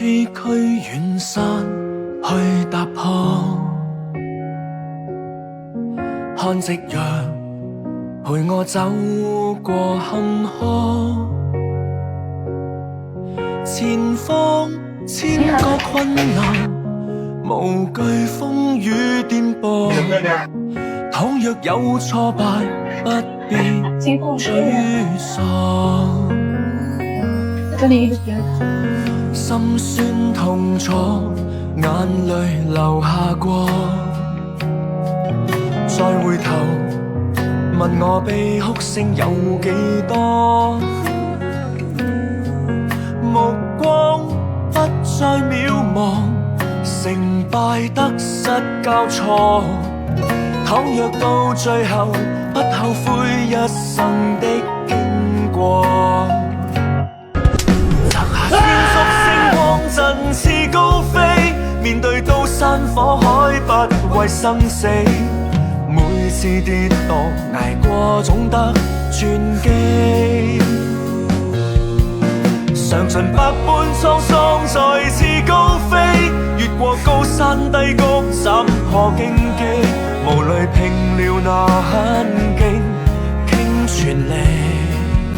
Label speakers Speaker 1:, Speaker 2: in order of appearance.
Speaker 1: 崎嶇遠山去踏破，看夕陽陪我走過坎坷，前方千個困難，無懼風雨顛簸。倘若有挫敗，不必沮喪。心酸痛楚，眼淚流下過，再回頭問我悲哭聲有幾多？目光不再渺茫，成敗得失交錯。倘若到最後不後悔一生的經過，摘下千束星光振翅高飛，面對刀山火海不畏生死，每次跌墮捱過總得轉機，嘗盡百般滄桑再次高飛，越過高山低谷斬破荊棘，無淚拼了那狠勁，傾全力。